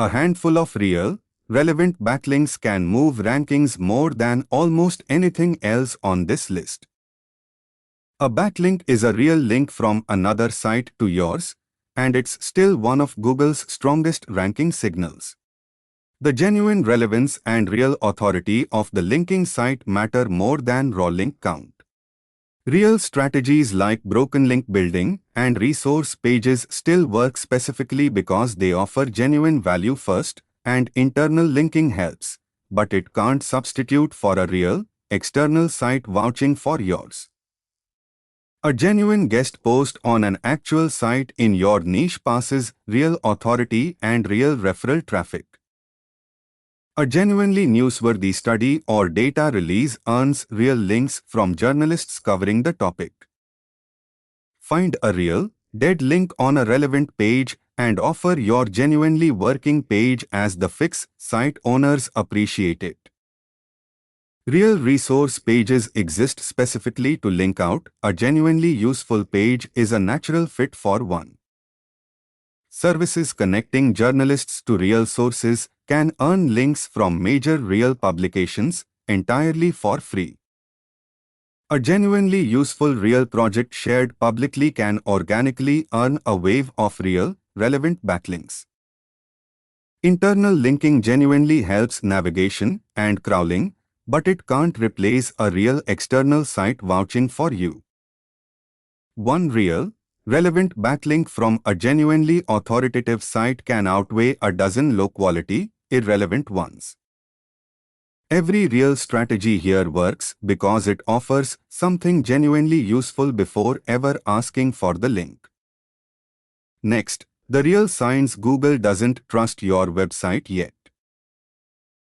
A handful of real, relevant backlinks can move rankings more than almost anything else on this list. A backlink is a real link from another site to yours, and it's still one of Google's strongest ranking signals. The genuine relevance and real authority of the linking site matter more than raw link count. Real strategies like broken link building and resource pages still work specifically because they offer genuine value first, and internal linking helps, but it can't substitute for a real, external site vouching for yours. A genuine guest post on an actual site in your niche passes real authority and real referral traffic. A genuinely newsworthy study or data release earns real links from journalists covering the topic. Find a real, dead link on a relevant page and offer your genuinely working page as the fix. Site owners appreciate it. Real resource pages exist specifically to link out. A genuinely useful page is a natural fit for one. Services connecting journalists to real sources can earn links from major real publications entirely for free. A genuinely useful real project shared publicly can organically earn a wave of real, relevant backlinks. Internal linking genuinely helps navigation and crawling, but it can't replace a real external site vouching for you. One real, relevant backlink from a genuinely authoritative site can outweigh a dozen low-quality, irrelevant ones. Every real strategy here works because it offers something genuinely useful before ever asking for the link. Next, the real signs Google doesn't trust your website yet.